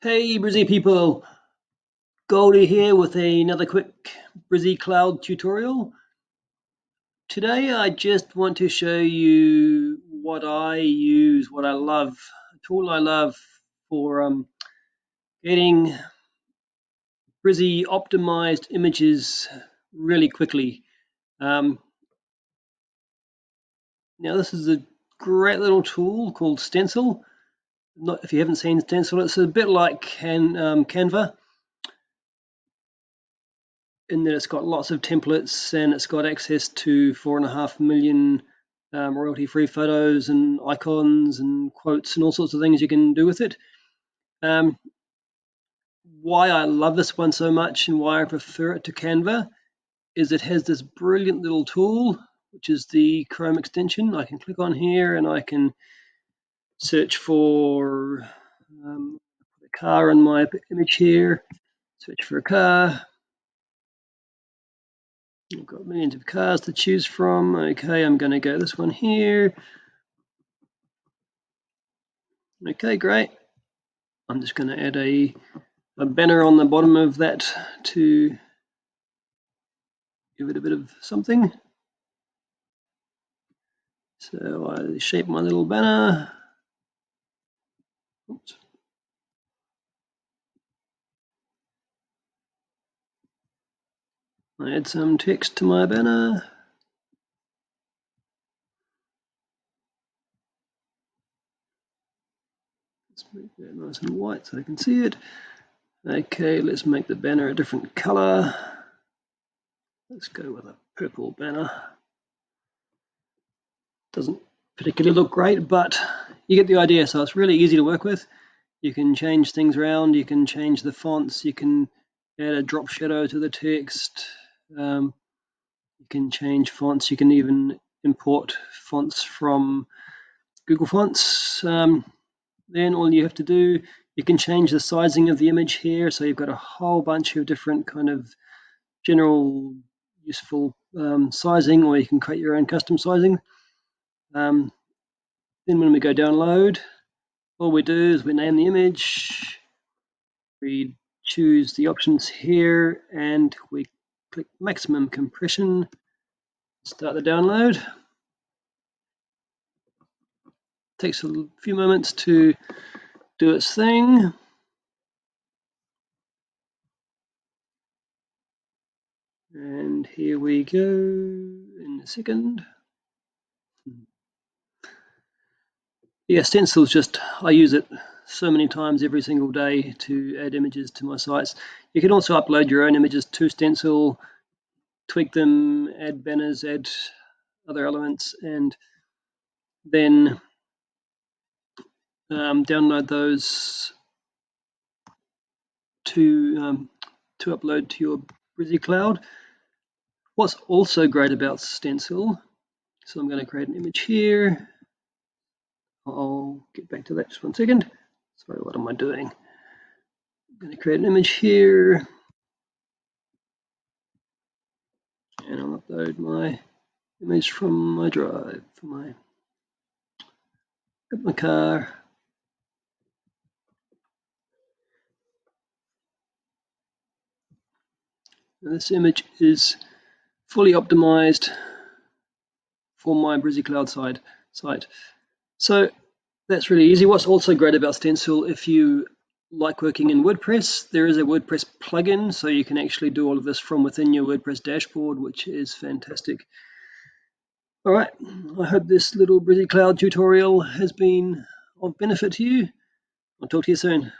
Hey Brizy people, Goldie here with another quick Brizy Cloud tutorial. Today I just want to show you what I use, what I love, a tool I love for getting Brizy optimized images really quickly. Now this is a great little tool called Stencil. If you haven't seen Stencil, it's a bit like Canva, in that it's got lots of templates and it's got access to 4.5 million royalty-free photos and icons and quotes and all sorts of things you can do with it. Why I love this one so much and why I prefer it to Canva is it has this brilliant little tool, which is the Chrome extension. I can click on here and I can search for a car in my image here, search for a car. I've got millions of cars to choose from. Okay, I'm going to go this one here. Okay, great. I'm just going to add a banner on the bottom of that to give it a bit of something. So I shape my little banner. Oops. I add some text to my banner. Let's make that nice and white so I can see it. Okay, let's make the banner a different color. Let's go with a purple banner. Doesn't particularly look great, but you get the idea. So it's really easy to work with. You can change things around, you can change the fonts, you can add a drop shadow to the text, you can change fonts, you can even import fonts from Google Fonts. Then all you have to do, you can change the sizing of the image here, so you've got a whole bunch of different kind of general useful sizing, or you can create your own custom sizing. Then when we go download, all we do is we name the image, we choose the options here, and we click maximum compression, start the download. Takes a few moments to do its thing. And here we go in a second. Yeah, Stencil's just, I use it so many times every single day to add images to my sites. You can also upload your own images to Stencil, tweak them, add banners, add other elements, and then download those to upload to your Brizy Cloud. What's also great about Stencil, so I'm going to create an image here. I'll get back to that just 1 second. Sorry, what am I doing? I'm going to create an image here, and I'll upload my image from my drive for my car. Now this image is fully optimized for my Brizy Cloud site. So that's really easy. What's also great about Stencil, if you like working in WordPress, there is a WordPress plugin, so you can actually do all of this from within your WordPress dashboard, which is fantastic. All right, I hope this little Brizy Cloud tutorial has been of benefit to you. I'll talk to you soon.